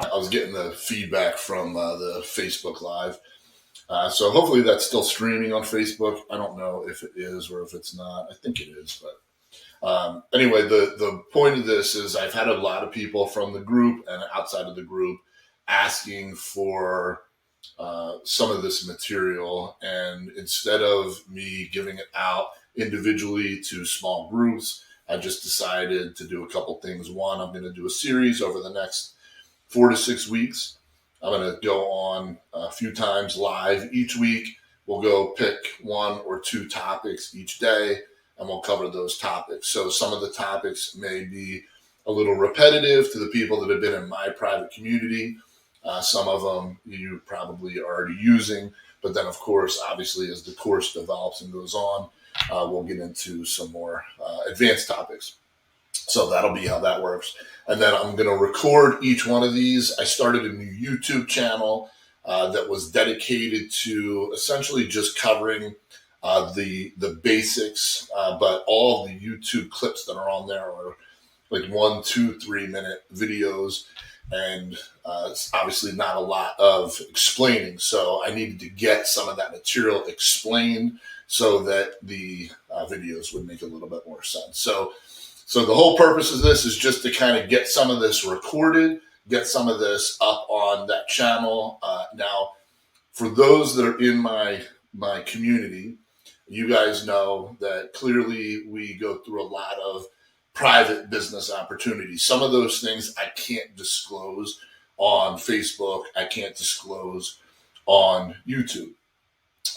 I was getting the feedback from the Facebook Live. So hopefully that's still streaming on Facebook. I don't know if it is or if it's not. I think it is. But anyway, the point of this is I've had a lot of people from the group and outside of the group asking for some of this material. And instead of me giving it out individually to small groups, I just decided to do a couple things. One, I'm going to do a series over the next 4 to 6 weeks. I'm going to go on a few times live each week. We'll go pick 1 or 2 topics each day, and we'll cover those topics. So some of the topics may be a little repetitive to the people that have been in my private community. Some of them you probably are already using, but then of course, obviously, as the course develops and goes on, we'll get into some more advanced topics. So that'll be how that works. And then I'm going to record each one of these. I started a new YouTube channel that was dedicated to essentially just covering the basics, but all the YouTube clips that are on there are like 1, 2, 3 minute videos. And it's obviously not a lot of explaining. So I needed to get some of that material explained so that the videos would make a little bit more sense. So the whole purpose of this is just to kind of get some of this recorded, get some of this up on that channel. Now, for those that are in my community, you guys know that clearly we go through a lot of private business opportunities. Some of those things I can't disclose on Facebook. I can't disclose on YouTube.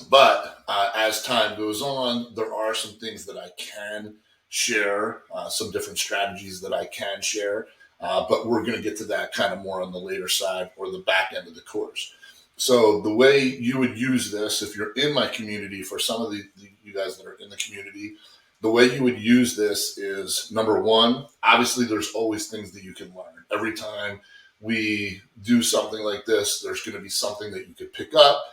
But as time goes on, there are some things that I can share, some different strategies that I can share. But we're going to get to that kind of more on the later side or the back end of the course. So the way you would use this, if you're in my community, for some of you guys that are in the community, the way you would use this is, number one, obviously there's always things that you can learn. Every time we do something like this, there's going to be something that you could pick up,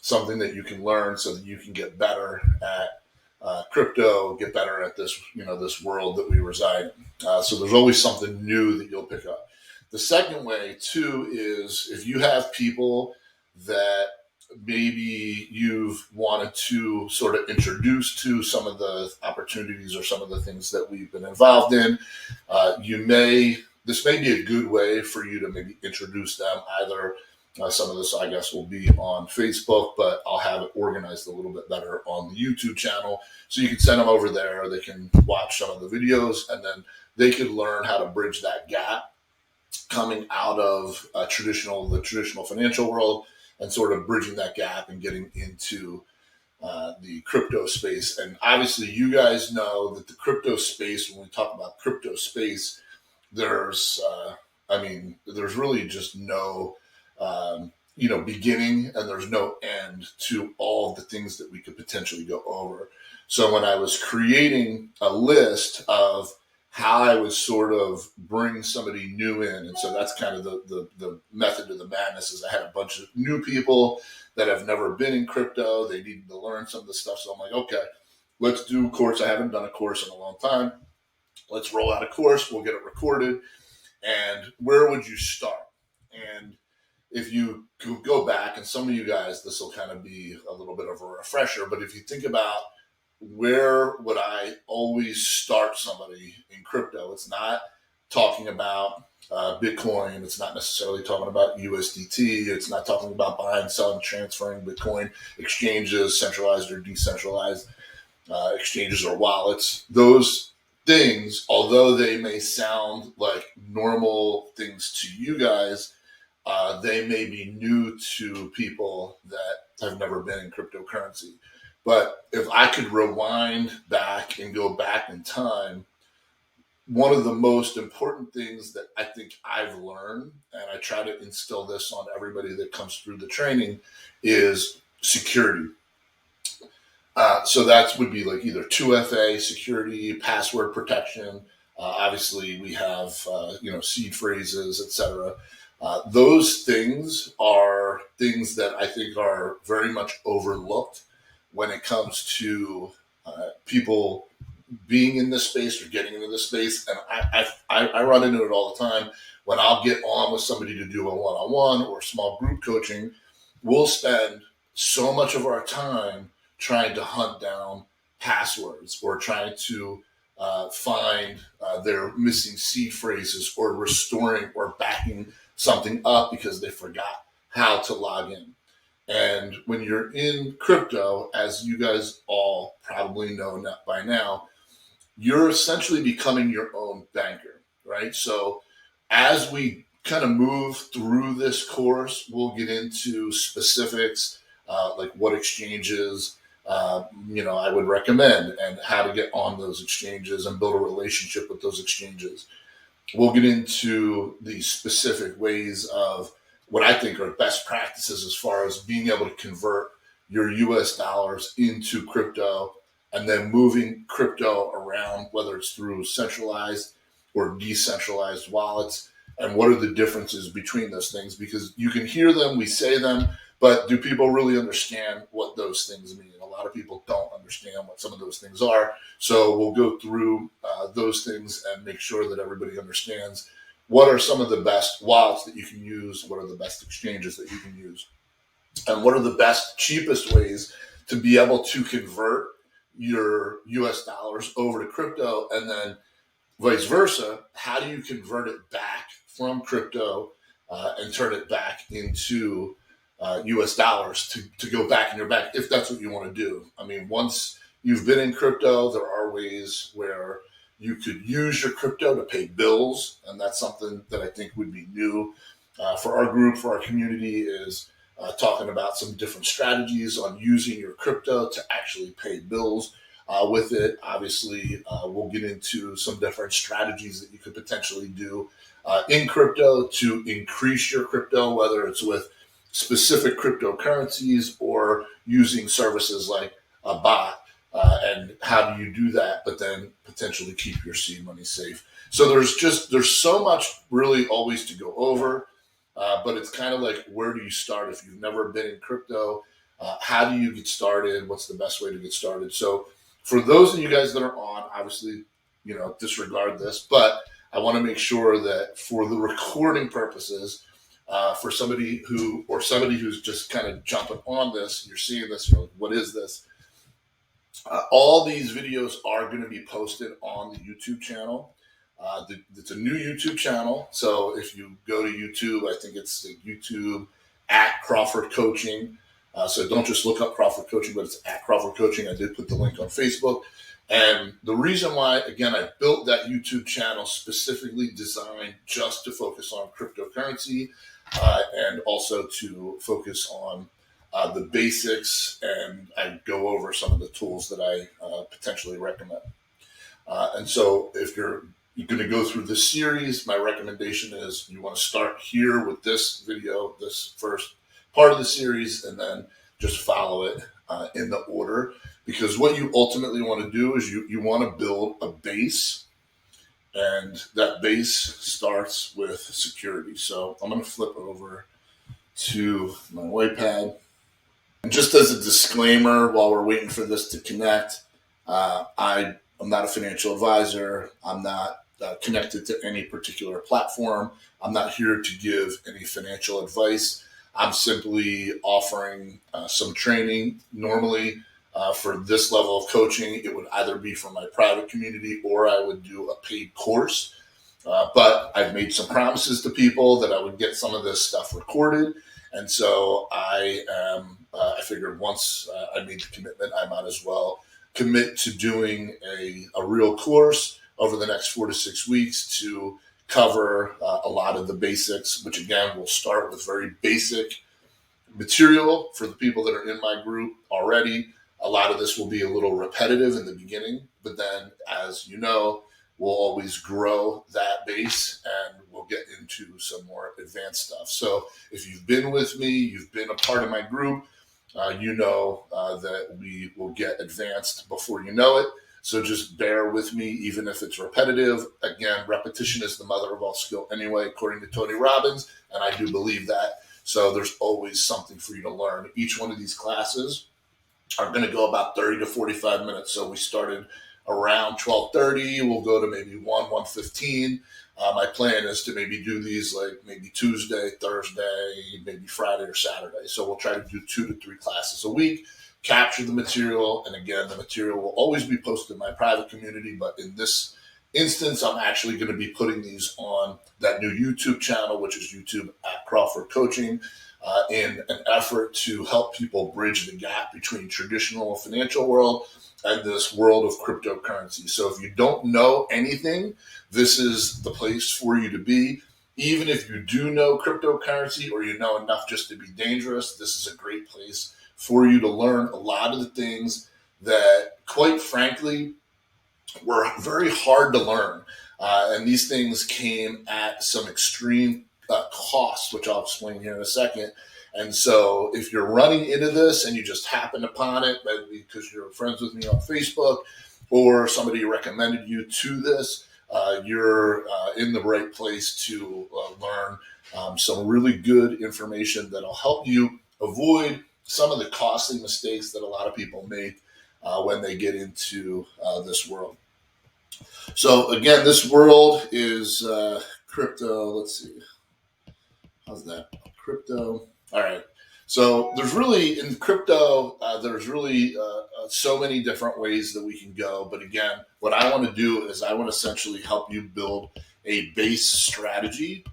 something that you can learn so that you can get better at crypto, get better at this, this world that we reside in. So there's always something new that you'll pick up. The second way too is if you have people that maybe you've wanted to sort of introduce to some of the opportunities or some of the things that we've been involved in, this may be a good way for you to maybe introduce them. Either some of this, I guess, will be on Facebook, but I'll have it organized a little bit better on the YouTube channel. So you can send them over there. They can watch some of the videos, and then they can learn how to bridge that gap coming out of the traditional financial world and sort of bridging that gap and getting into the crypto space. And obviously, you guys know that the crypto space, when we talk about crypto space, there's really just no beginning, and there's no end to all the things that we could potentially go over. So when I was creating a list of how I would sort of bring somebody new in, and so that's kind of the method of the madness, is I had a bunch of new people that have never been in crypto. They needed to learn some of the stuff. So I'm like, okay, let's do a course. I haven't done a course in a long time. Let's roll out a course. We'll get it recorded. And where would you start? And if you go back, and some of you guys, this will kind of be a little bit of a refresher, but if you think about where would I always start somebody in crypto, it's not talking about Bitcoin. It's not necessarily talking about USDT. It's not talking about buying, selling, transferring Bitcoin, exchanges, centralized or decentralized exchanges or wallets. Those things, although they may sound like normal things to you guys, they may be new to people that have never been in cryptocurrency. But if I could rewind back and go back in time, one of the most important things that I think I've learned, and I try to instill this on everybody that comes through the training, is security. So that would be like either 2FA security, password protection. Obviously, we have seed phrases, etc. Those things are things that I think are very much overlooked when it comes to people being in this space or getting into this space, and I run into it all the time when I'll get on with somebody to do a one-on-one or small group coaching. We'll spend so much of our time trying to hunt down passwords or trying to find their missing seed phrases or restoring or backing something up because they forgot how to log in. And when you're in crypto, as you guys all probably know by now, you're essentially becoming your own banker, right? So as we kind of move through this course, we'll get into specifics, like what exchanges, I would recommend and how to get on those exchanges and build a relationship with those exchanges. We'll get into the specific ways of what I think are best practices as far as being able to convert your US dollars into crypto and then moving crypto around, whether it's through centralized or decentralized wallets, and what are the differences between those things, because you can hear them, we say them, but do people really understand what those things mean? A lot of people don't understand what some of those things are. So we'll go through those things and make sure that everybody understands what are some of the best wallets that you can use, what are the best exchanges that you can use, and what are the best, cheapest ways to be able to convert your US dollars over to crypto, and then vice versa. How do you convert it back from crypto and turn it back into US dollars to go back in your bank, if that's what you want to do? I mean, once you've been in crypto, there are ways where you could use your crypto to pay bills, and that's something that I think would be new for our group, for our community, is talking about some different strategies on using your crypto to actually pay bills with it. Obviously, we'll get into some different strategies that you could potentially do in crypto to increase your crypto, whether it's with specific cryptocurrencies or using services like a bot. And how do you do that, but then potentially keep your seed money safe? So there's so much really always to go over. But it's kind of like, where do you start if you've never been in crypto? How do you get started? What's the best way to get started? So for those of you guys that are on, obviously, disregard this, but I want to make sure that for the recording purposes, for somebody who's just kind of jumping on this, you're seeing this, you're like, what is this? All these videos are going to be posted on the YouTube channel. It's a new YouTube channel. So if you go to YouTube, I think it's YouTube at Crawford Coaching. So don't just look up Crawford Coaching, but it's at Crawford Coaching. I did put the link on Facebook. And the reason why, again, I built that YouTube channel specifically designed just to focus on cryptocurrency and also to focus on the basics, and I go over some of the tools that I potentially recommend. And so if you're going to go through this series, my recommendation is you want to start here with this video, this first part of the series, and then just follow it in the order. Because what you ultimately want to do is you want to build a base, and that base starts with security. So I'm going to flip over to my white pad. And just as a disclaimer, while we're waiting for this to connect, I'm not a financial advisor. I'm not connected to any particular platform. I'm not here to give any financial advice. I'm simply offering some training. Normally, for this level of coaching, it would either be for my private community or I would do a paid course. But I've made some promises to people that I would get some of this stuff recorded. And so I figured once I made the commitment, I might as well commit to doing a real course over the next 4 to 6 weeks to cover a lot of the basics, which again, will start with very basic material for the people that are in my group already. A lot of this will be a little repetitive in the beginning, but then, as you know, we'll always grow that base and we'll get into some more advanced stuff. So if you've been with me, you've been a part of my group, you know that we will get advanced before you know it. So just bear with me, even if it's repetitive. Again, repetition is the mother of all skill anyway, according to Tony Robbins, and I do believe that. So there's always something for you to learn. Each one of these classes are going to go about 30 to 45 minutes. So we started around 12:30. We'll go to maybe 1:15. My plan is to maybe do these like maybe Tuesday, Thursday, maybe Friday or Saturday. So we'll try to do 2 to 3 classes a week, capture the material. And again, the material will always be posted in my private community. But in this instance, I'm actually going to be putting these on that new YouTube channel, which is YouTube at Crawford Coaching, in an effort to help people bridge the gap between traditional financial world and this world of cryptocurrency. So if you don't know anything, this is the place for you to be. Even if you do know cryptocurrency or you know enough just to be dangerous, this is a great place for you to learn a lot of the things that, quite frankly, were very hard to learn. And these things came at some extreme costs, which I'll explain here in a second. And so if you're running into this and you just happen upon it, maybe because you're friends with me on Facebook or somebody recommended you to this, you're in the right place to learn some really good information that'll help you avoid some of the costly mistakes that a lot of people make when they get into this world. So again, this world is crypto. Let's see. How's that? Crypto. All right. So there's really, in crypto, there's really so many different ways that we can go. But again, what I want to do is I want to essentially help you build a base strategy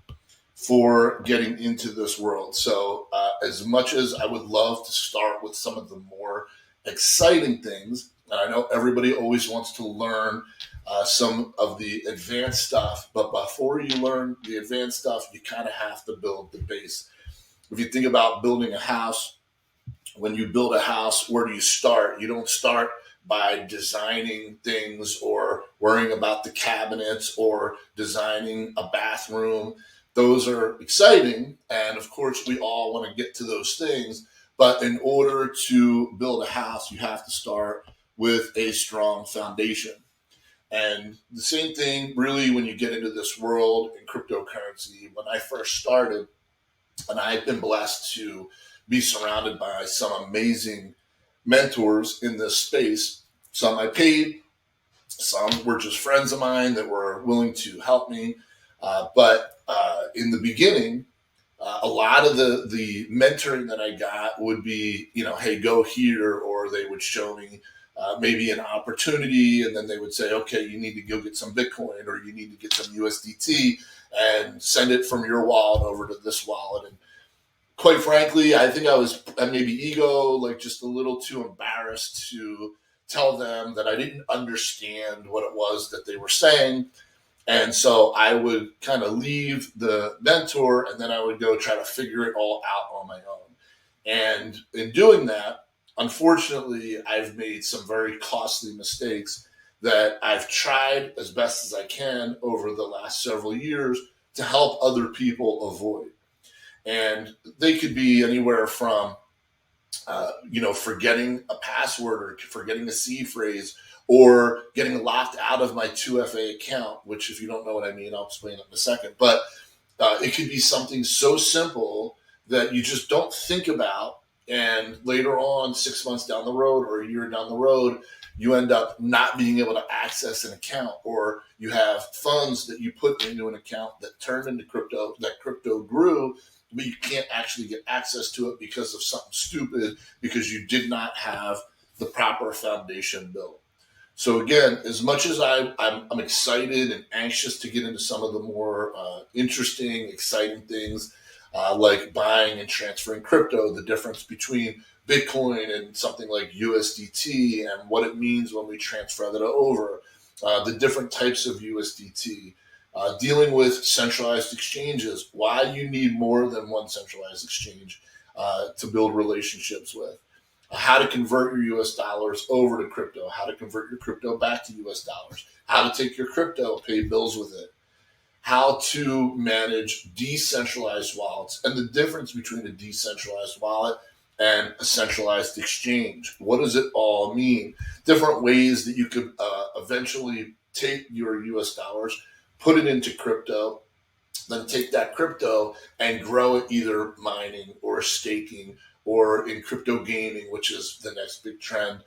for getting into this world. So as much as I would love to start with some of the more exciting things, and I know everybody always wants to learn some of the advanced stuff, but before you learn the advanced stuff, you kind of have to build the base. If you think about building a house, when you build a house, where do you start? You don't start by designing things or worrying about the cabinets or designing a bathroom. Those are exciting. And of course, we all want to get to those things. But in order to build a house, you have to start with a strong foundation. And the same thing, really, when you get into this world in cryptocurrency. When I first started, and I've been blessed to be surrounded by some amazing mentors in this space. Some I paid, some were just friends of mine that were willing to help me. But in the beginning, a lot of the mentoring that I got would be, hey, go here, or they would show me maybe an opportunity, and then they would say, okay, you need to go get some Bitcoin, or you need to get some USDT and send it from your wallet over to this wallet. And quite frankly, I think I was maybe ego, like just a little too embarrassed to tell them that I didn't understand what it was that they were saying. And so I would kind of leave the mentor, and then I would go try to figure it all out on my own. And in doing that, unfortunately, I've made some very costly mistakes that I've tried as best as I can over the last several years to help other people avoid. And they could be anywhere from, forgetting a password or forgetting a C phrase, or getting locked out of my 2FA account, which if you don't know what I mean, I'll explain it in a second. But it could be something so simple that you just don't think about. And later on, 6 months down the road or a year down the road, you end up not being able to access an account, or you have funds that you put into an account that turned into crypto, that crypto grew, but you can't actually get access to it because of something stupid, because you did not have the proper foundation built. So again, as much as I'm excited and anxious to get into some of the more interesting, exciting things, like buying and transferring crypto, the difference between Bitcoin and something like USDT and what it means when we transfer that over, the different types of USDT, dealing with centralized exchanges, why you need more than one centralized exchange to build relationships with, how to convert your US dollars over to crypto, how to convert your crypto back to US dollars, how to take your crypto, pay bills with it, how to manage decentralized wallets, and the difference between a decentralized wallet and a centralized exchange. What does it all mean? Different ways that you could eventually take your US dollars, put it into crypto, then take that crypto and grow it either mining or staking or in crypto gaming, which is the next big trend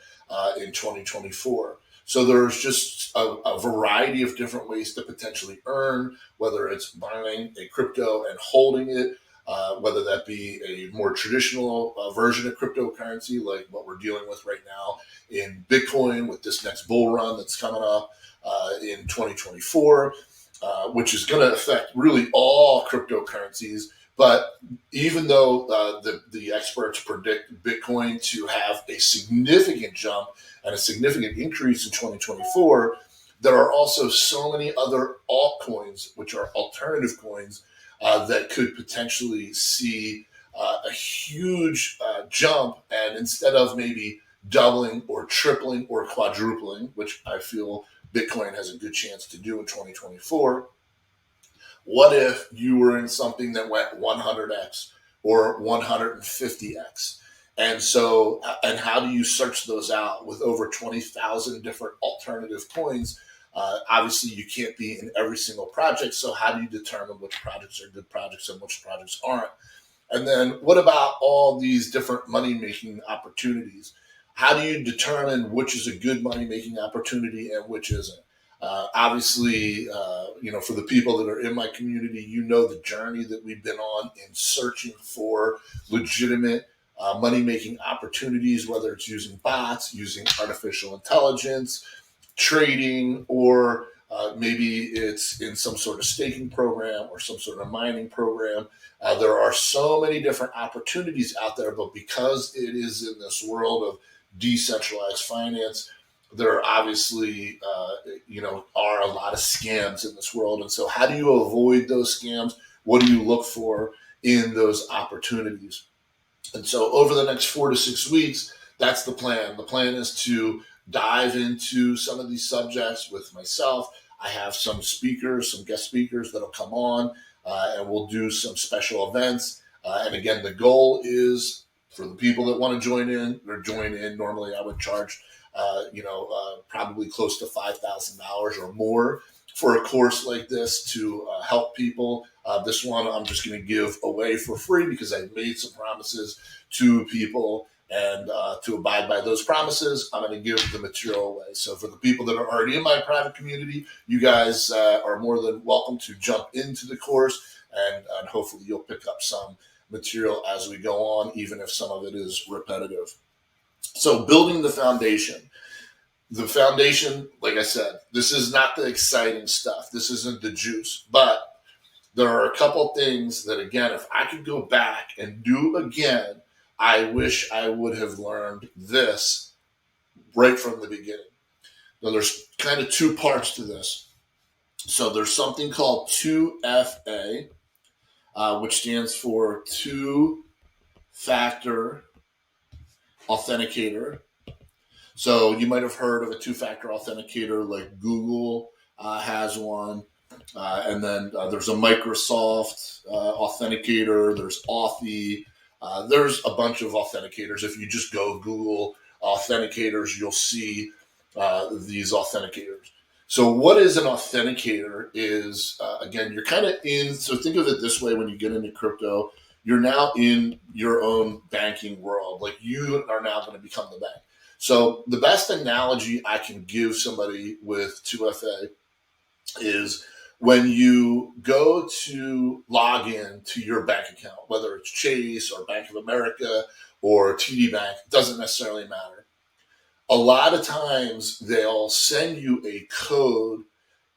in 2024. So there's just a variety of different ways to potentially earn, whether it's buying a crypto and holding it, whether that be a more traditional version of cryptocurrency, like what we're dealing with right now in Bitcoin with this next bull run that's coming up in 2024, which is going to affect really all cryptocurrencies. But even though the experts predict Bitcoin to have a significant jump and a significant increase in 2024, there are also so many other altcoins, which are alternative coins, that could potentially see a huge jump. And instead of maybe doubling or tripling or quadrupling, which I feel Bitcoin has a good chance to do in 2024, what if you were in something that went 100x or 150x? And so, and how do you search those out with over 20,000 different alternative coins? Obviously, you can't be in every single project. So, how do you determine which projects are good projects and which projects aren't? And then, what about all these different money making opportunities? How do you determine which is a good money making opportunity and which isn't? Obviously, for the people that are in my community, the journey that we've been on in searching for legitimate money making opportunities, whether it's using bots, using artificial intelligence, trading, or maybe it's in some sort of staking program or some sort of mining program. There are so many different opportunities out there, but because it is in this world of decentralized finance, there obviously, are a lot of scams in this world. And so how do you avoid those scams? What do you look for in those opportunities? And so over the next 4 to 6 weeks, that's the plan. The plan is to dive into some of these subjects with myself. I have some speakers, some guest speakers that'll come on, and we'll do some special events. And again, the goal is for the people that want to join in, or join in. Normally I would charge probably close to $5,000 or more for a course like this to help people. This one I'm just going to give away for free because I've made some promises to people, and to abide by those promises, I'm going to give the material away. So for the people that are already in my private community, you guys are more than welcome to jump into the course, and hopefully you'll pick up some material as we go on, even if some of it is repetitive. So building the foundation. The foundation, like I said, this is not the exciting stuff. This isn't the juice. But there are a couple things that, again, if I could go back and do again, I wish I would have learned this right from the beginning. Now, there's kind of two parts to this. So there's something called 2FA, which stands for two-factor authenticator. So you might have heard of a two-factor authenticator, like Google has one. And then there's a Microsoft authenticator. There's Authy. There's a bunch of authenticators. If you just go Google authenticators, you'll see these authenticators. So what is an authenticator is, again, you're kind of in, so think of it this way: when you get into crypto, you're now in your own banking world. Like, you are now going to become the bank. So the best analogy I can give somebody with 2FA is when you go to log in to your bank account, whether it's Chase or Bank of America or TD Bank, it doesn't necessarily matter. A lot of times they'll send you a code,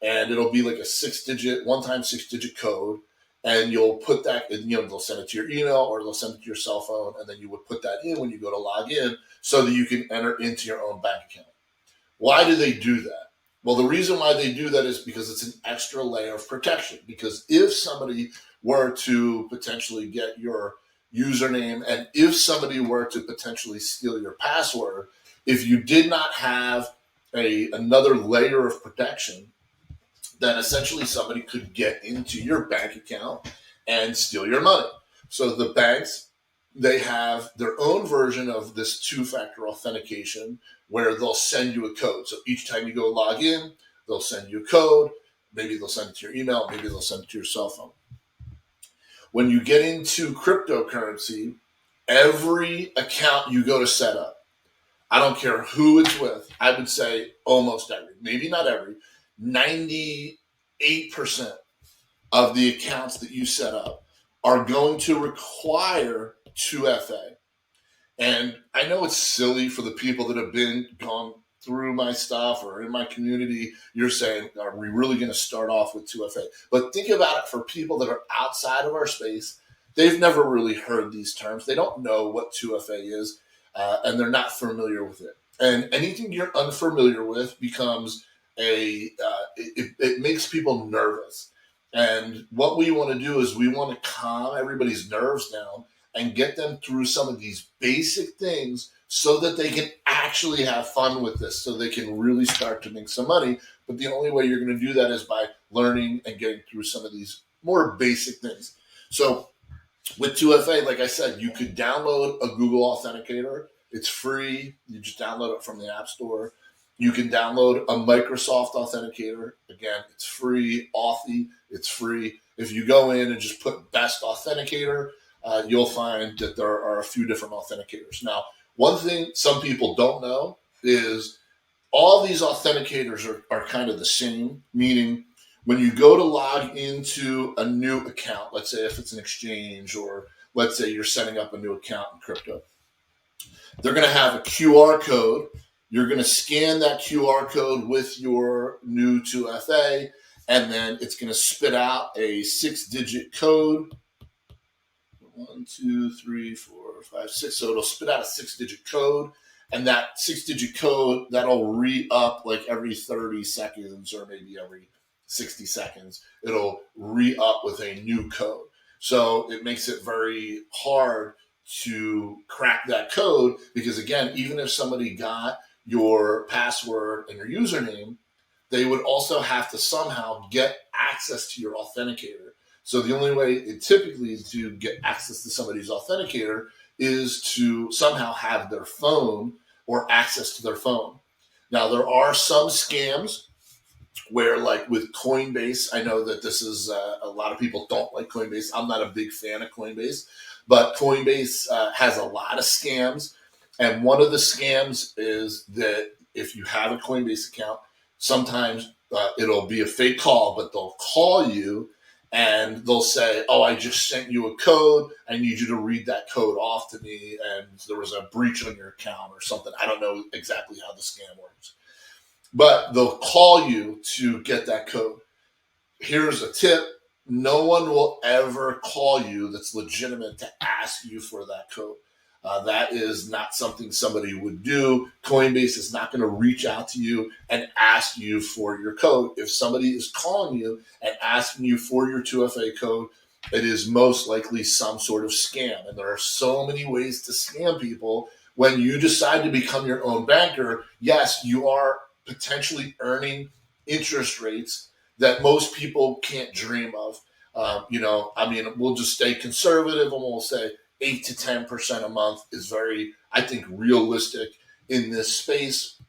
and it'll be like a one-time six-digit code, and you'll put that in, they'll send it to your email or they'll send it to your cell phone, and then you would put that in when you go to log in so that you can enter into your own bank account. Why do they do that? Well, the reason why they do that is because it's an extra layer of protection. Because if somebody were to potentially get your username, and if somebody were to potentially steal your password, if you did not have another layer of protection, then essentially somebody could get into your bank account and steal your money. So the banks, they have their own version of this two-factor authentication where they'll send you a code. So each time you go log in, they'll send you a code. Maybe they'll send it to your email. Maybe they'll send it to your cell phone. When you get into cryptocurrency, every account you go to set up, I don't care who it's with. I would say almost every, maybe not every, 98% of the accounts that you set up are going to require 2FA. And I know it's silly for the people that have gone through my stuff or in my community. You're saying, are we really going to start off with 2FA? But think about it for people that are outside of our space. They've never really heard these terms. They don't know what 2FA is, and they're not familiar with it. And anything you're unfamiliar with becomes it makes people nervous. And what we want to do is we want to calm everybody's nerves down and get them through some of these basic things so that they can actually have fun with this, so they can really start to make some money. But the only way you're going to do that is by learning and getting through some of these more basic things. So with 2FA, like I said, you could download a Google Authenticator. It's free. You just download it from the App Store. You can download a Microsoft Authenticator. Again, it's free. Authy, it's free. If you go in and just put Best Authenticator, you'll find that there are a few different authenticators. Now, one thing some people don't know is all these authenticators are kind of the same, meaning when you go to log into a new account, let's say if it's an exchange or let's say you're setting up a new account in crypto, they're going to have a QR code. You're going to scan that QR code with your new 2FA, and then it's going to spit out a 6-digit code. 1, 2, 3, 4, 5, 6. So it'll spit out a 6-digit code, and that 6-digit code that'll re-up like every 30 seconds or maybe every 60 seconds. It'll re-up with a new code. So it makes it very hard to crack that code because, again, even if somebody got your password and your username, they would also have to somehow get access to your authenticator. So the only way typically to get access to somebody's authenticator is to somehow have their phone or access to their phone. Now, there are some scams where, like with Coinbase, I know that this is a lot of people don't like Coinbase. I'm not a big fan of Coinbase, but Coinbase has a lot of scams. And one of the scams is that if you have a Coinbase account, sometimes it'll be a fake call, but they'll call you and they'll say, oh, I just sent you a code. I need you to read that code off to me. And there was a breach on your account or something. I don't know exactly how the scam works. But they'll call you to get that code. Here's a tip. No one will ever call you that's legitimate to ask you for that code. That is not something somebody would do. Coinbase is not going to reach out to you and ask you for your code. If somebody is calling you and asking you for your 2FA code, it is most likely some sort of scam. And there are so many ways to scam people. When you decide to become your own banker, yes, you are potentially earning interest rates that most people can't dream of. We'll just stay conservative and we'll say 8 to 10% a month is very, I think, realistic in this space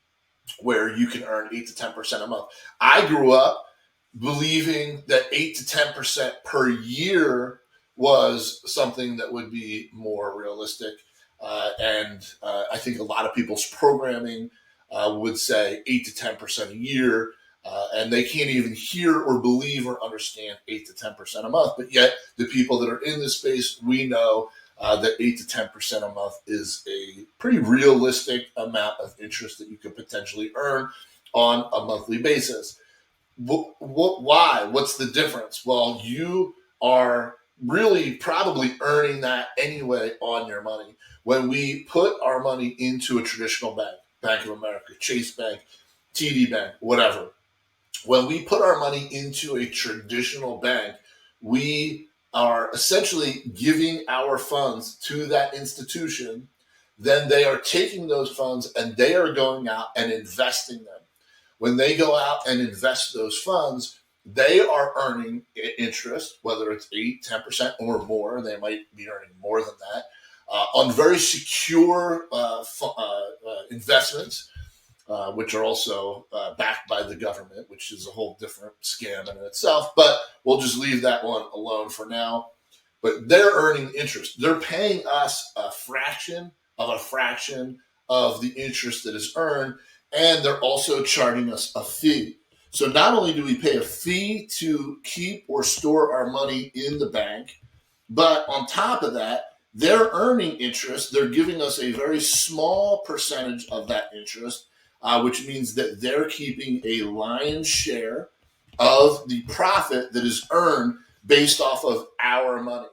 where you can earn 8 to 10% a month. I grew up believing that 8 to 10% per year was something that would be more realistic. I think a lot of people's programming would say 8 to 10% a year, and they can't even hear or believe or understand 8 to 10% a month. But yet, the people that are in this space, we know that 8 to 10% a month is a pretty realistic amount of interest that you could potentially earn on a monthly basis. Why? What's the difference? Well, you are really probably earning that anyway on your money. When we put our money into a traditional bank, Bank of America, Chase Bank, TD Bank, whatever, when we put our money into a traditional bank, we are essentially giving our funds to that institution. Then they are taking those funds and they are going out and investing them. When they go out and invest those funds, they are earning interest, whether it's 8, 10% or more. They might be earning more than that on very secure investments, which are also backed by the government, which is a whole different scam in itself. But we'll just leave that one alone for now. But they're earning interest. They're paying us a fraction of the interest that is earned, and they're also charging us a fee. So not only do we pay a fee to keep or store our money in the bank, but on top of that, they're earning interest. They're giving us a very small percentage of that interest, which means that they're keeping a lion's share of the profit that is earned based off of our money.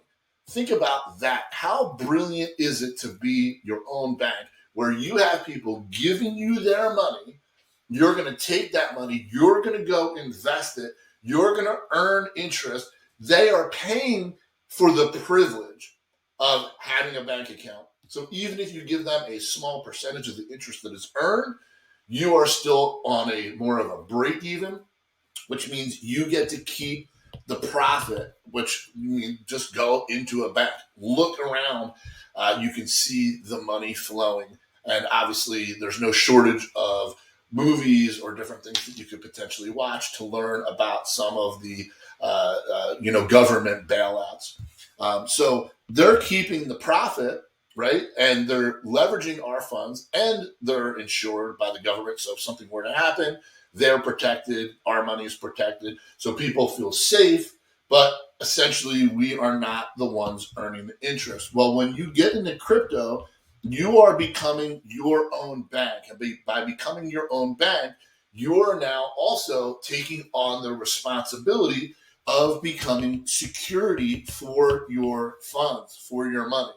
Think about that. How brilliant is it to be your own bank where you have people giving you their money? You're going to take that money, you're going to go invest it, you're going to earn interest. They are paying for the privilege of having a bank account. So even if you give them a small percentage of the interest that is earned, you are still on a more of a break even, which means you get to keep the profit, which you just go into a bank. Look around, you can see the money flowing. And obviously, there's no shortage of movies or different things that you could potentially watch to learn about some of the government bailouts. So they're keeping the profit, right? And they're leveraging our funds, and they're insured by the government. So if something were to happen, they're protected, our money is protected. So people feel safe, but essentially we are not the ones earning the interest. Well, when you get into crypto, you are becoming your own bank. And by becoming your own bank, you are now also taking on the responsibility of becoming security for your funds, for your money.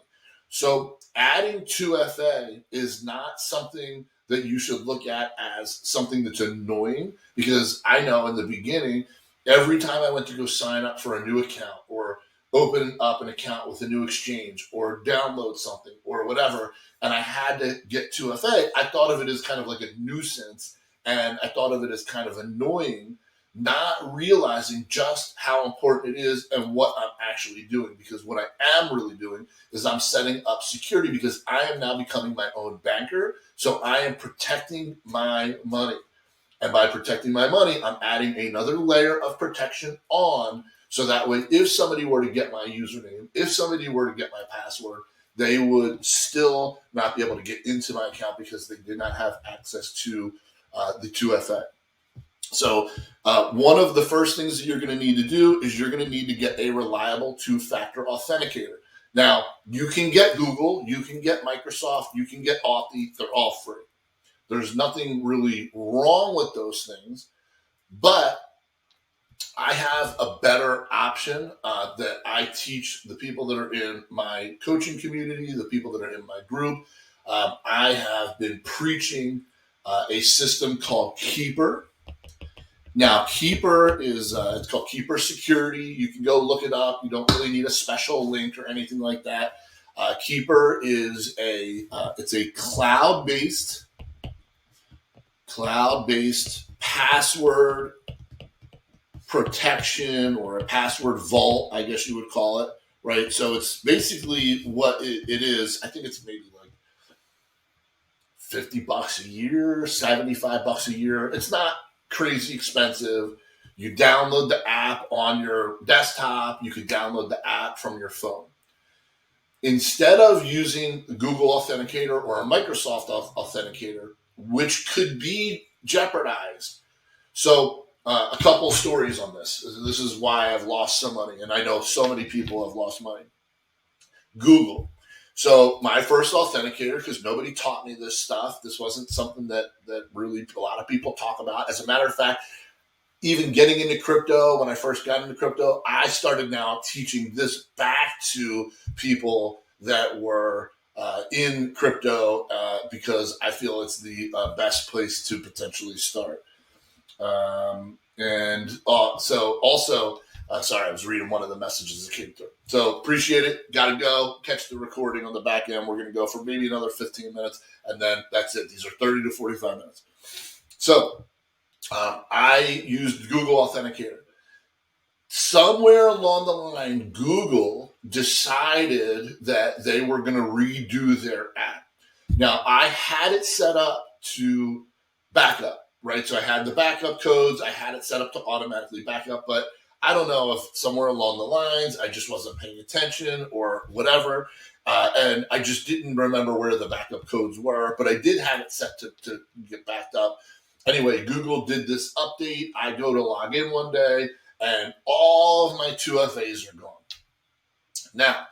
So adding 2FA is not something that you should look at as something that's annoying, because I know in the beginning, every time I went to go sign up for a new account or open up an account with a new exchange or download something or whatever, and I had to get 2FA, I thought of it as kind of like a nuisance, and I thought of it as kind of annoying, not realizing just how important it is and what I'm actually doing. Because what I am really doing is I'm setting up security, because I am now becoming my own banker. So I am protecting my money. And by protecting my money, I'm adding another layer of protection on. So that way, if somebody were to get my username, if somebody were to get my password, they would still not be able to get into my account because they did not have access to the 2FA. So one of the first things that you're going to need to do is you're going to need to get a reliable two-factor authenticator. Now, you can get Google, you can get Microsoft, you can get Authy. They're all free. There's nothing really wrong with those things, but I have a better option that I teach the people that are in my coaching community, the people that are in my group. I have been preaching a system called Keeper. Now, Keeper is it's called Keeper Security. You can go look it up. You don't really need a special link or anything like that. Keeper is it's a cloud-based password protection, or a password vault, I guess you would call it, right? So it's basically what it is. I think it's maybe like $50 a year, $75 a year. It's not crazy expensive. You download the app on your desktop. You could download the app from your phone. Instead of using the Google Authenticator or a Microsoft Authenticator, which could be jeopardized. So a couple stories on this. This is why I've lost some money, and I know so many people have lost money. Google. So my first authenticator, because nobody taught me this stuff, this wasn't something that really a lot of people talk about. As a matter of fact, even getting into crypto, when I first got into crypto, I started now teaching this back to people that were in crypto because I feel it's the best place to potentially start. Sorry, I was reading one of the messages that came through. So appreciate it. Got to go. Catch the recording on the back end. We're going to go for maybe another 15 minutes, and then that's it. These are 30 to 45 minutes. So I used Google Authenticator. Somewhere along the line, Google decided that they were going to redo their app. Now, I had it set up to backup, right? So I had the backup codes. I had it set up to automatically backup, but I don't know if somewhere along the lines I just wasn't paying attention or whatever. And I just didn't remember where the backup codes were, but I did have it set to get backed up. Anyway, Google did this update. I go to log in one day, and all of my 2FAs are gone. Now,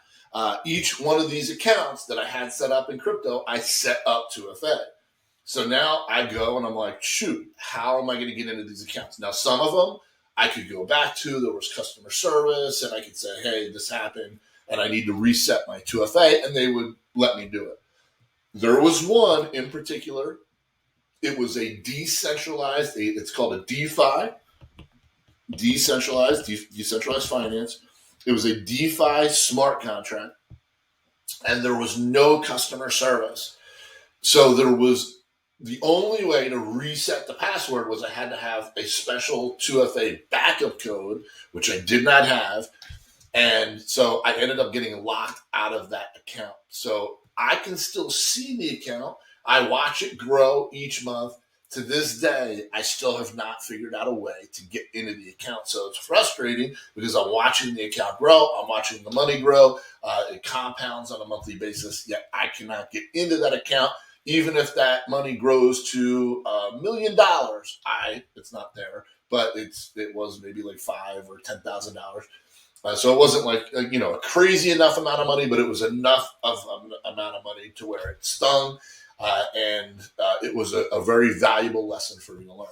each one of these accounts that I had set up in crypto, I set up 2FA. So now I go and I'm like, shoot, how am I going to get into these accounts? Now, some of them I could go back to. There was customer service, and I could say, hey, this happened, and I need to reset my 2FA, and they would let me do it. There was one in particular. It was a decentralized, it's called a DeFi, decentralized finance. It was a DeFi smart contract, and there was no customer service. So the only way to reset the password was I had to have a special 2FA backup code, which I did not have. And so I ended up getting locked out of that account. So I can still see the account. I watch it grow each month. To this day, I still have not figured out a way to get into the account. So it's frustrating because I'm watching the account grow. I'm watching the money grow. It compounds on a monthly basis, yet I cannot get into that account. Even if that money grows to $1 million, it's not there, but it was maybe like $5,000 or $10,000. So it wasn't like a crazy enough amount of money, but it was enough of an amount of money to where it stung, and it was a very valuable lesson for me to learn.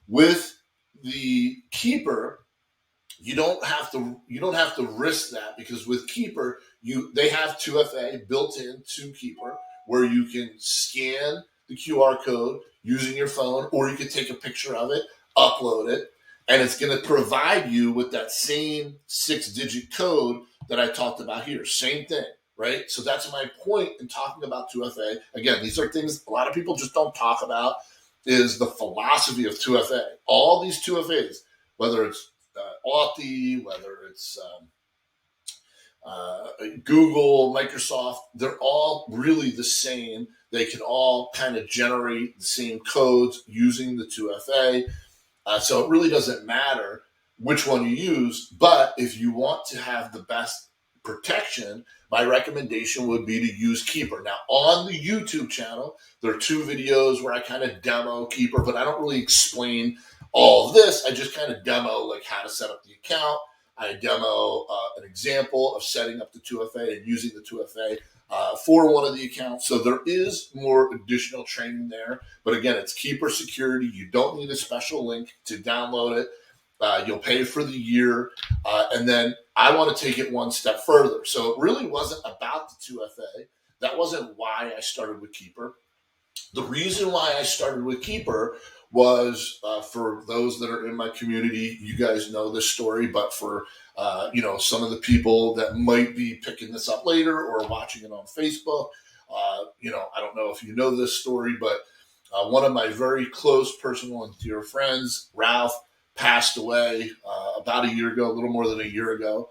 With the Keeper, you don't have to risk that, because with Keeper, they have 2FA built into Keeper, where you can scan the QR code using your phone, or you can take a picture of it, upload it, and it's going to provide you with that same 6-digit code that I talked about here. Same thing, right? So that's my point in talking about 2FA. Again, these are things a lot of people just don't talk about, is the philosophy of 2FA. All these 2FAs, whether it's Authy, whether it's Google, Microsoft, they're all really the same. They can all kind of generate the same codes using the 2FA. So it really doesn't matter which one you use. But if you want to have the best protection, my recommendation would be to use Keeper. Now, on the YouTube channel, there are 2 videos where I kind of demo Keeper, but I don't really explain all of this. I just kind of demo like how to set up the account. I demo an example of setting up the 2FA and using the 2FA for one of the accounts. So there is more additional training there. But again, it's Keeper security. You don't need a special link to download it. You'll pay for the year. And then I want to take it one step further. So it really wasn't about the 2FA. That wasn't why I started with Keeper. The reason why I started with Keeper was for those that are in my community, you guys know this story, but for some of the people that might be picking this up later or watching it on Facebook, I don't know if you know this story, but one of my very close personal and dear friends, Ralph, passed away about a year ago, a little more than a year ago.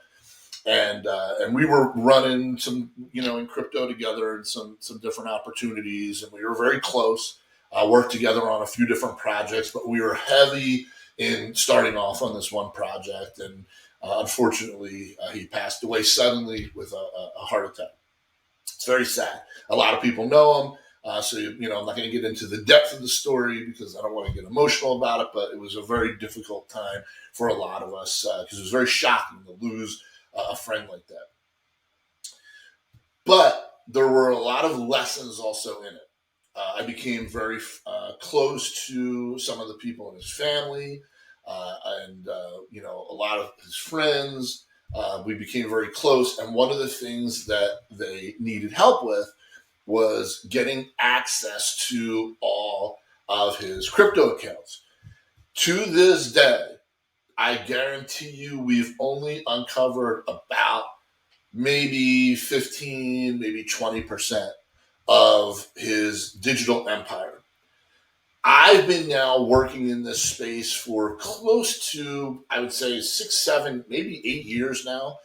And we were running some, in crypto together and some different opportunities, and we were very close. Worked together on a few different projects, but we were heavy in starting off on this one project. And unfortunately, he passed away suddenly with a heart attack. It's very sad. A lot of people know him. So, I'm not going to get into the depth of the story because I don't want to get emotional about it, but it was a very difficult time for a lot of us because it was very shocking to lose a friend like that. But there were a lot of lessons also in it. I became very close to some of the people in his family and a lot of his friends. We became very close. And one of the things that they needed help with was getting access to all of his crypto accounts. To this day, I guarantee you we've only uncovered about maybe 15, maybe 20% of his digital empire. I've been now working in this space for close to, I would say, 6, 7, maybe 8 years now.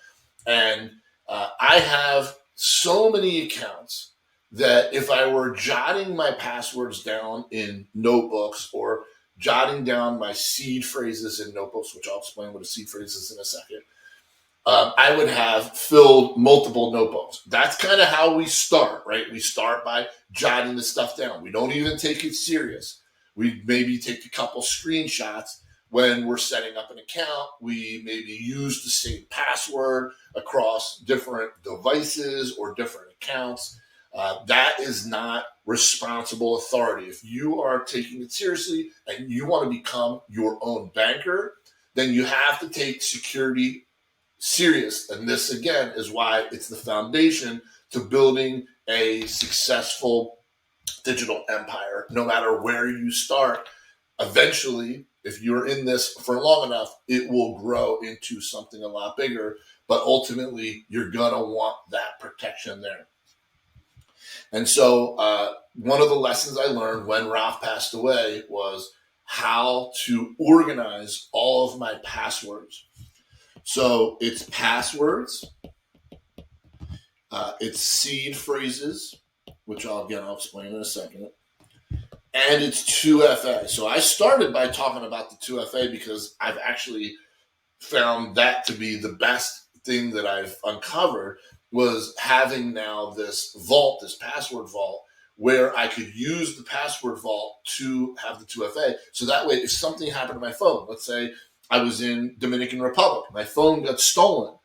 And I have so many accounts that if I were jotting my passwords down in notebooks or jotting down my seed phrases in notebooks, which I'll explain what a seed phrase is in a second. I would have filled multiple notebooks. That's kind of how we start, right? We start by jotting the stuff down. We don't even take it serious. We maybe take a couple screenshots when we're setting up an account. We maybe use the same password across different devices or different accounts. That is not responsible authority. If you are taking it seriously and you want to become your own banker, then you have to take security serious. And this, again, is why it's the foundation to building a successful digital empire. No matter where you start, eventually, if you're in this for long enough, it will grow into something a lot bigger. But ultimately, you're going to want that protection there. And so one of the lessons I learned when Ralph passed away was how to organize all of my passwords. So it's passwords, it's seed phrases, which I'll explain in a second, and it's 2FA. So I started by talking about the 2FA because I've actually found that to be the best thing that I've uncovered, was having now this vault, this password vault, where I could use the password vault to have the 2FA. So that way, if something happened to my phone, let's say I was in Dominican Republic, my phone got stolen.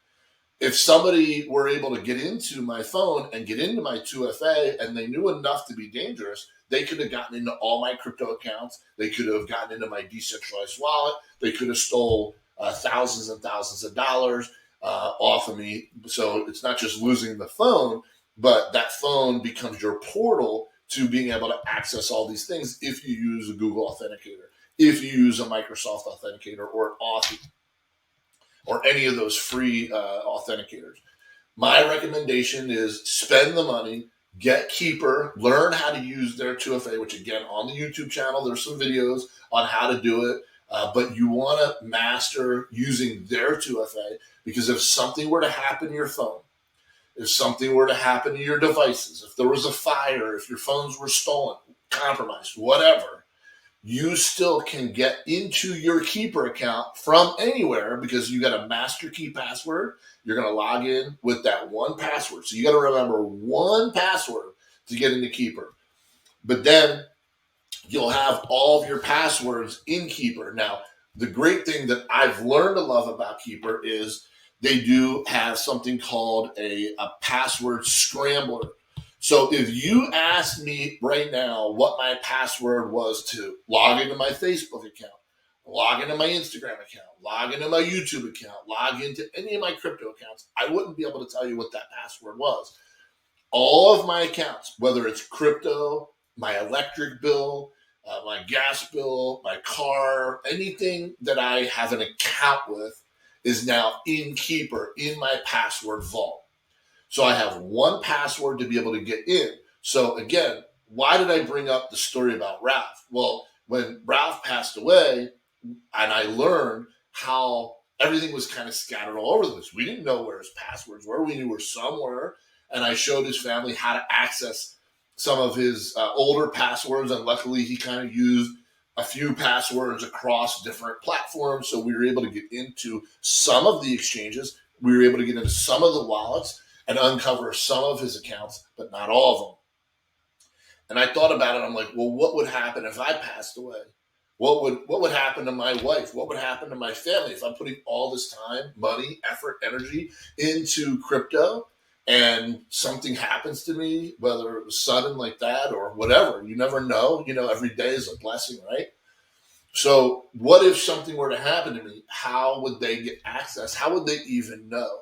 If somebody were able to get into my phone and get into my 2FA and they knew enough to be dangerous, they could have gotten into all my crypto accounts. They could have gotten into my decentralized wallet. They could have stole thousands and thousands of dollars off of me. So it's not just losing the phone, but that phone becomes your portal to being able to access all these things if you use a Google Authenticator, if you use a Microsoft Authenticator or Authy, or any of those free authenticators. My recommendation is spend the money, get Keeper, learn how to use their 2FA, which again, on the YouTube channel, there's some videos on how to do it. But you want to master using their 2FA, because if something were to happen to your phone, if something were to happen to your devices, if there was a fire, if your phones were stolen, compromised, whatever, you still can get into your Keeper account from anywhere because you got a master key password. You're going to log in with that one password. So you got to remember one password to get into Keeper. But then you'll have all of your passwords in Keeper. Now, the great thing that I've learned to love about Keeper is they do have something called a password scrambler. So if you ask me right now what my password was to log into my Facebook account, log into my Instagram account, log into my YouTube account, log into any of my crypto accounts, I wouldn't be able to tell you what that password was. All of my accounts, whether it's crypto, my electric bill, my gas bill, my car, anything that I have an account with is now in Keeper, in my password vault. So I have one password to be able to get in. So again, why did I bring up the story about Ralph? Well, when Ralph passed away and I learned how everything was kind of scattered all over the place. We didn't know where his passwords were. We knew were somewhere. And I showed his family how to access some of his older passwords. And luckily he kind of used a few passwords across different platforms. So we were able to get into some of the exchanges. We were able to get into some of the wallets and uncover some of his accounts, but not all of them. And I thought about it. I'm like, well, what would happen if I passed away? What would happen to my wife? What would happen to my family if I'm putting all this time, money, effort, energy into crypto and something happens to me, whether it was sudden like that or whatever? You never know. Every day is a blessing, right? So what if something were to happen to me? How would they get access? How would they even know?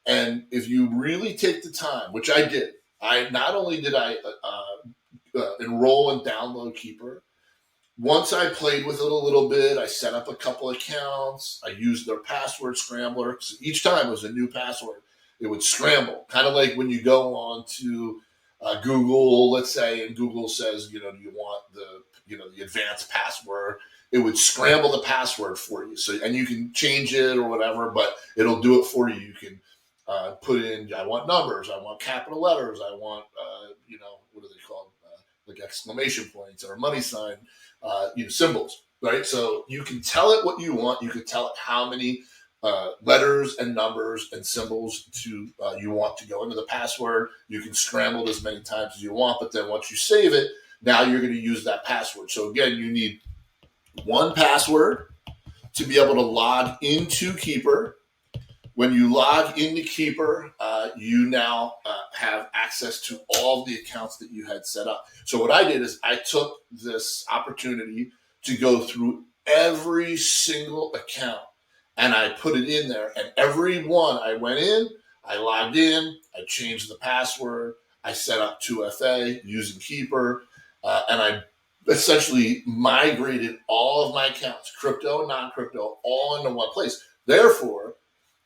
And if you really take the time, which I did, not only did I enroll and download Keeper, once I played with it a little bit, I set up a couple accounts. I used their password scrambler. So each time it was a new password. It would scramble, kind of like when you go on to Google, let's say, and Google says, do you want the advanced password? It would scramble the password for you. So, and you can change it or whatever, but it'll do it for you. You can put in, I want numbers, I want capital letters, I want, what are they called? Like exclamation points or money sign, symbols. right? So you can tell it what you want. You can tell it how many letters and numbers and symbols you want to go into the password. You can scramble it as many times as you want, but then once you save it, now you're going to use that password. So again, you need one password to be able to log into Keeper. When you log into Keeper, you now have access to all the accounts that you had set up. So what I did is I took this opportunity to go through every single account and I put it in there. And every one I went in, I logged in, I changed the password, I set up 2FA using Keeper, and I essentially migrated all of my accounts, crypto and non-crypto, all into one place. Therefore,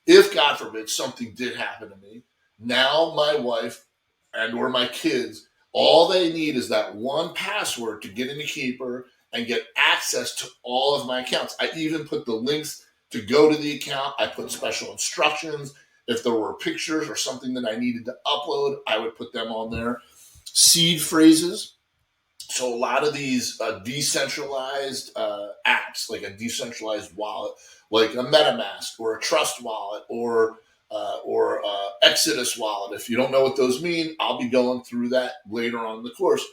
if God forbid something did happen to me, now my wife and or my kids, all they need is that one password to get into Keeper and get access to all of my accounts. I even put the links to go to the account. I put special instructions. If there were pictures or something that I needed to upload, I would put them on there. Seed phrases. So a lot of these decentralized apps, like a decentralized wallet, like a MetaMask or a Trust wallet or Exodus wallet. If you don't know what those mean, I'll be going through that later on in the course.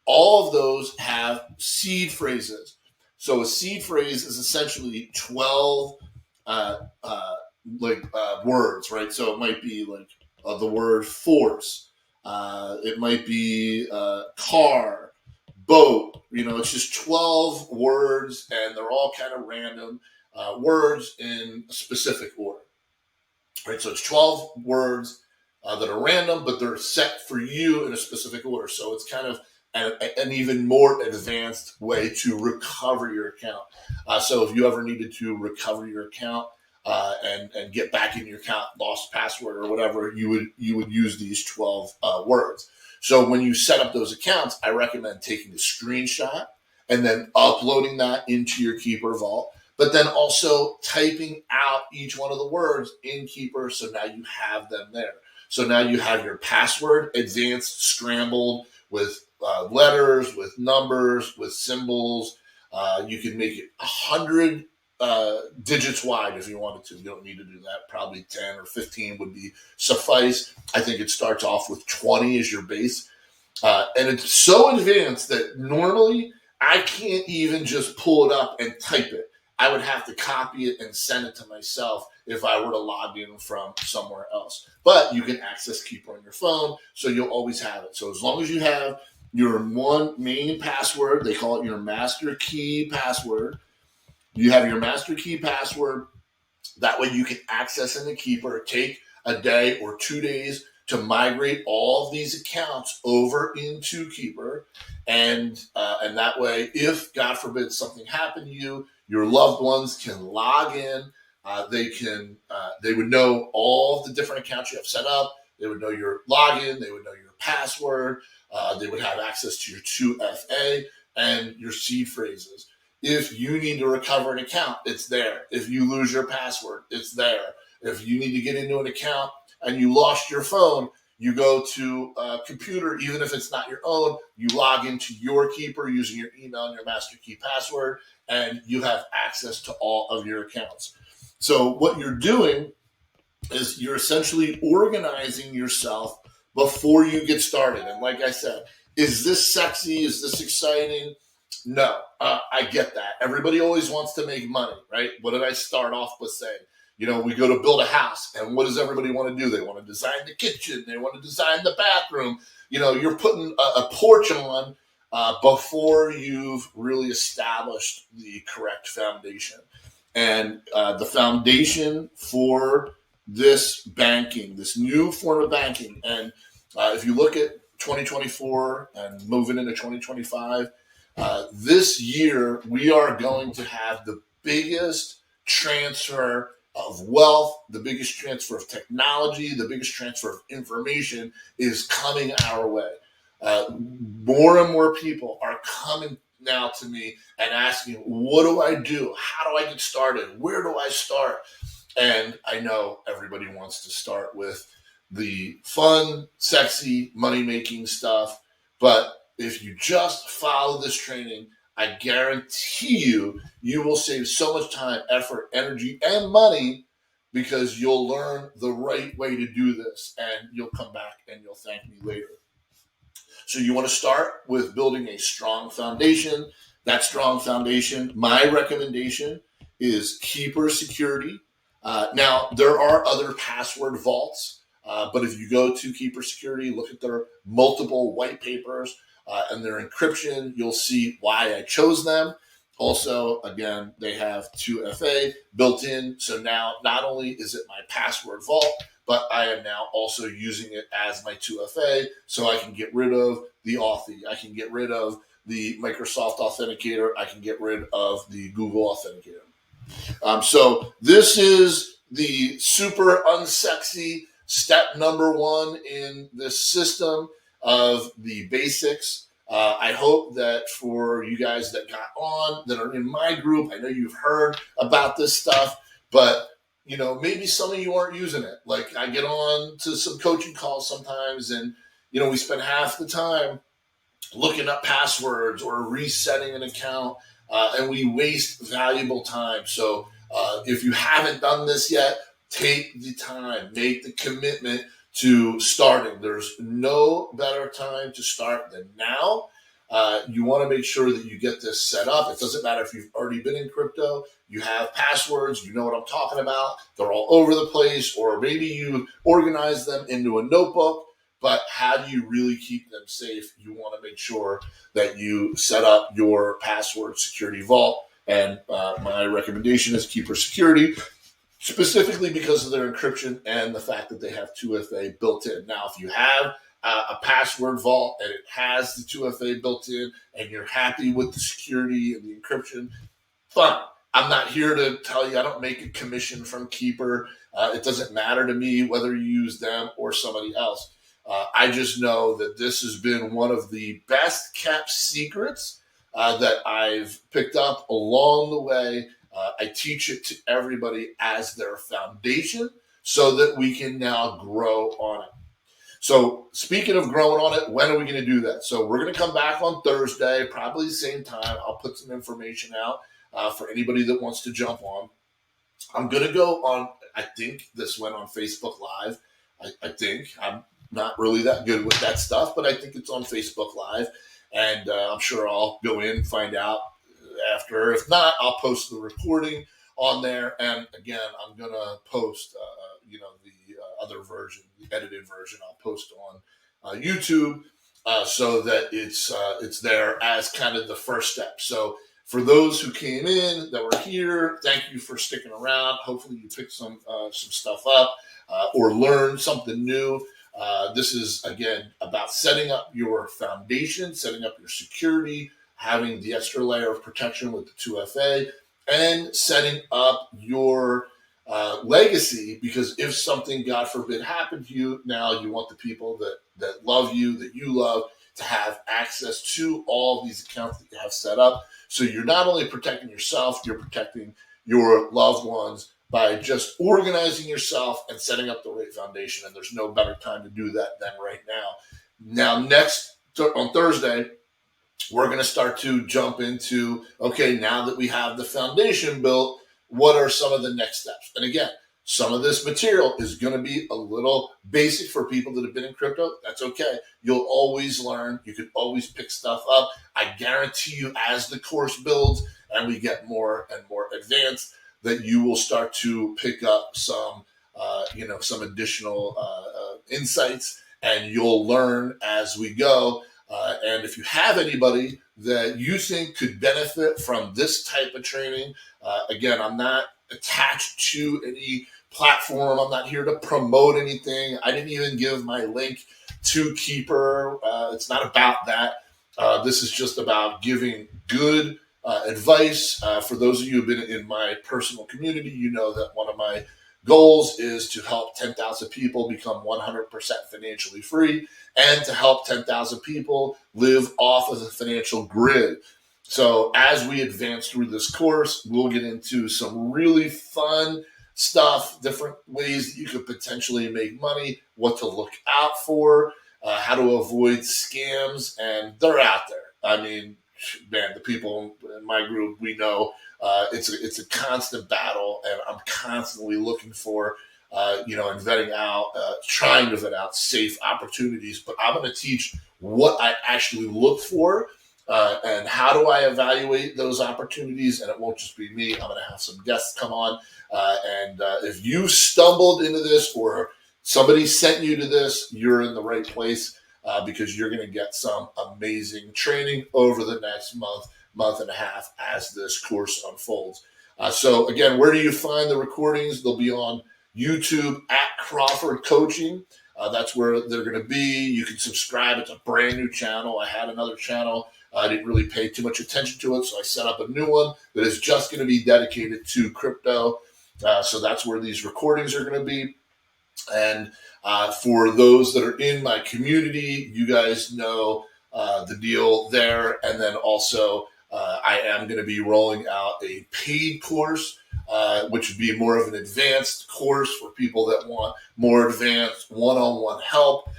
All of those have seed phrases. So a seed phrase is essentially 12 words, right? So it might be like the word force. It might be car, boat. It's just 12 words, and they're all kind of random words in a specific order, right? So it's 12 words that are random, but they're set for you in a specific order. So it's kind of an even more advanced way to recover your account. So if you ever needed to recover your account and get back in your account, lost password or whatever, you would use these 12 words. So when you set up those accounts, I recommend taking a screenshot and then uploading that into your Keeper vault, but then also typing out each one of the words in Keeper. So now you have them there. So now you have your password advanced, scrambled with letters, with numbers, with symbols. You can make it 100 digits wide if you wanted to. You don't need to do that. Probably 10 or 15 would be suffice. I think it starts off with 20 as your base. And it's so advanced that normally I can't even just pull it up and type it. I would have to copy it and send it to myself if I were to log in from somewhere else. But you can access Keeper on your phone, so you'll always have it. So as long as you have your one main password, they call it your master key password. You have your master key password. That way you can access in the Keeper. Take a day or 2 days to migrate all of these accounts over into Keeper. And that way, if God forbid something happened to you, your loved ones can log in. They would know all of the different accounts you have set up. They would know your login. They would know your password. They would have access to your 2FA and your seed phrases. If you need to recover an account, it's there. If you lose your password, it's there. If you need to get into an account and you lost your phone, you go to a computer, even if it's not your own, you log into your Keeper using your email and your master key password, and you have access to all of your accounts. So what you're doing is you're essentially organizing yourself before you get started. And like I said, is this sexy? Is this exciting? No, I get that. Everybody always wants to make money, right? What did I start off with saying? We go to build a house, and what does everybody want to do? They want to design the kitchen. They want to design the bathroom. You're putting a porch on before you've really established the correct foundation. And the foundation for this banking, this new form of banking, and if you look at 2024 and moving into 2025, this year we are going to have the biggest transfer of wealth, the biggest transfer of technology, the biggest transfer of information is coming our way. More and more people are coming now to me and asking, what do I do? How do I get started? Where do I start? And I know everybody wants to start with the fun, sexy, money-making stuff. But if you just follow this training, I guarantee you will save so much time, effort, energy, and money because you'll learn the right way to do this, and you'll come back and you'll thank me later. So you want to start with building a strong foundation. That strong foundation, my recommendation is Keeper Security. Now, there are other password vaults, but if you go to Keeper Security, look at their multiple white papers and their encryption, you'll see why I chose them. Also, again, they have 2FA built in. So now not only is it my password vault, but I am now also using it as my 2FA, so I can get rid of the Authy. I can get rid of the Microsoft Authenticator. I can get rid of the Google Authenticator. So this is the super unsexy step number one in this system of the basics. I hope that for you guys that got on, that are in my group, I know you've heard about this stuff, but maybe some of you aren't using it. Like I get on to some coaching calls sometimes and, we spend half the time looking up passwords or resetting an account and we waste valuable time. So if you haven't done this yet, take the time, make the commitment to starting. There's no better time to start than now. You want to make sure that you get this set up. It doesn't matter if you've already been in crypto, you have passwords, you know what I'm talking about. They're all over the place, or maybe you organize them into a notebook, but how do you really keep them safe? You want to make sure that you set up your password security vault. And my recommendation is Keeper Security, specifically because of their encryption and the fact that they have 2FA built in. Now, if you have a password vault and it has the 2FA built in and you're happy with the security and the encryption, fine. I'm not here to tell you I don't make a commission from Keeper. It doesn't matter to me whether you use them or somebody else. I just know that this has been one of the best kept secrets that I've picked up along the way. I teach it to everybody as their foundation so that we can now grow on it. So speaking of growing on it, when are we going to do that? So we're going to come back on Thursday, probably the same time. I'll put some information out for anybody that wants to jump on. I'm going to go on, I think this went on Facebook Live. I think. I'm not really that good with that stuff, but I think it's on Facebook Live. And I'm sure I'll go in and find out after. If not, I'll post the recording on there. And again, I'm going to post, the other version, the edited version, I'll post on YouTube so that it's there as kind of the first step. So for those who came in that were here, thank you for sticking around. Hopefully you picked some stuff up or learned something new. This is, again, about setting up your foundation, setting up your security, having the extra layer of protection with the 2FA, and setting up your legacy, because if something, God forbid, happened to you, now you want the people that love you, that you love, to have access to all these accounts that you have set up. So you're not only protecting yourself, you're protecting your loved ones by just organizing yourself and setting up the right foundation. And there's no better time to do that than right now. Now, on Thursday, we're going to start to jump into, okay, now that we have the foundation built, what are some of the next steps? And again, some of this material is going to be a little basic for people that have been in crypto. That's okay. You'll always learn. You can always pick stuff up. I guarantee you, as the course builds and we get more and more advanced, that you will start to pick up some additional insights, and you'll learn as we go. And if you have anybody that you think could benefit from this type of training, again, I'm not attached to any platform. I'm not here to promote anything. I didn't even give my link to Keeper. It's not about that. This is just about giving good advice. For those of you who've been in my personal community, you know that one of my goals is to help 10,000 people become 100% financially free and to help 10,000 people live off of the financial grid. So as we advance through this course, we'll get into some really fun stuff, different ways that you could potentially make money, what to look out for, how to avoid scams, and they're out there. I mean, man, the people in my group, we know it's a constant battle, and I'm constantly looking for, and vetting out, trying to vet out safe opportunities. But I'm going to teach what I actually look for. And how do I evaluate those opportunities? And it won't just be me. I'm going to have some guests come on. And if you stumbled into this or somebody sent you to this, you're in the right place, because you're going to get some amazing training over the next month and a half as this course unfolds. So again, where do you find the recordings? They'll be on YouTube at Crawford Coaching. That's where they're going to be. You can subscribe. It's a brand new channel. I had another channel. I didn't really pay too much attention to it, so I set up a new one that is just going to be dedicated to crypto. So that's where these recordings are going to be. And for those that are in my community, you guys know the deal there. And then also, I am going to be rolling out a paid course, which would be more of an advanced course for people that want more advanced one-on-one help.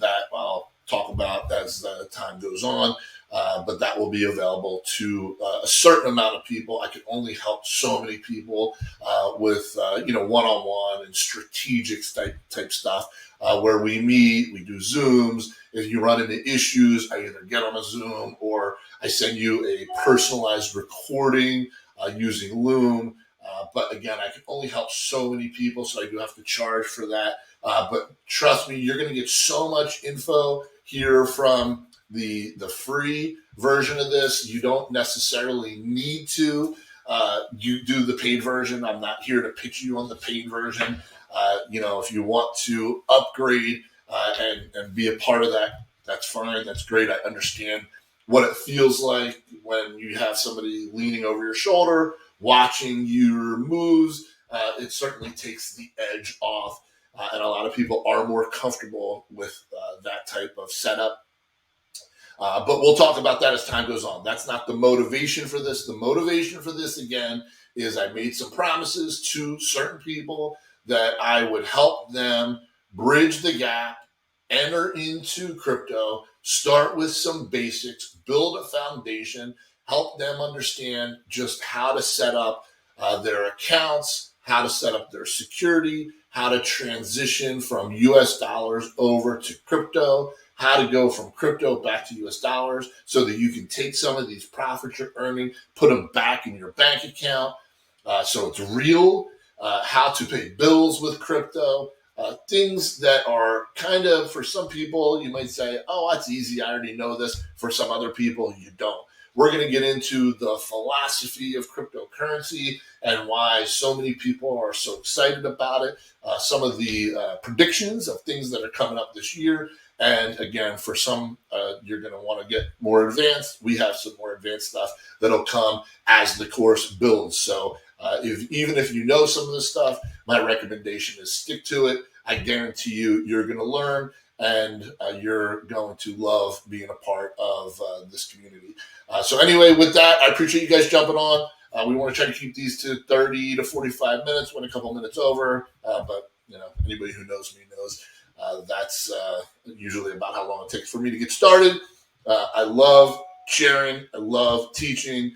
That I'll talk about as time goes on. But that will be available to a certain amount of people. I can only help so many people with one-on-one and strategic type stuff, where we meet, we do Zooms. If you run into issues, I either get on a Zoom or I send you a personalized recording using Loom. But again, I can only help so many people, so I do have to charge for that. But trust me, you're going to get so much info here from the free version of this. You don't necessarily need to you do the paid version. I'm not here to pitch you on the paid version. If you want to upgrade and be a part of that, that's fine. That's great. I understand what it feels like when you have somebody leaning over your shoulder, watching your moves. It certainly takes the edge off. And a lot of people are more comfortable with that type of setup. But we'll talk about that as time goes on. That's not the motivation for this. The motivation for this, again, is I made some promises to certain people that I would help them bridge the gap, enter into crypto, start with some basics, build a foundation, help them understand just how to set up their accounts, how to set up their security, how to transition from US dollars over to crypto, how to go from crypto back to US dollars so that you can take some of these profits you're earning, put them back in your bank account so it's real, how to pay bills with crypto, things that are kind of, for some people, you might say, oh, that's easy, I already know this. For some other people, you don't. We're going to get into the philosophy of cryptocurrency and why so many people are so excited about it, some of the predictions of things that are coming up this year. And again, for some, you're going to want to get more advanced. We have some more advanced stuff that'll come as the course builds. So even if you know some of this stuff, my recommendation is stick to it. I guarantee you're going to learn, and you're going to love being a part of this community. So anyway, with that, I appreciate you guys jumping on. We want to try to keep these to 30 to 45 minutes, went a couple minutes over. But anybody who knows me knows that's usually about how long it takes for me to get started. I love sharing. I love teaching.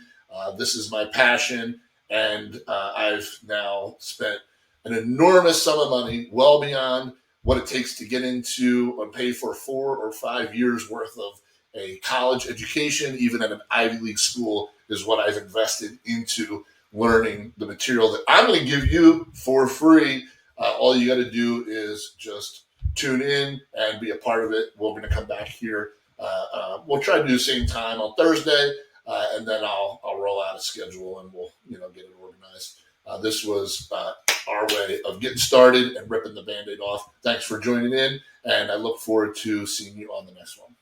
This is my passion. And I've now spent an enormous sum of money, well beyond what it takes to get into and pay for 4 or 5 years worth of a college education, even at an Ivy League school, is what I've invested into learning the material that I'm going to give you for free. All you got to do is just tune in and be a part of it. We're going to come back here. We'll try to do the same time on Thursday, and then I'll roll out a schedule and we'll get it organized. This was our way of getting started and ripping the Band-Aid off. Thanks for joining in, and I look forward to seeing you on the next one.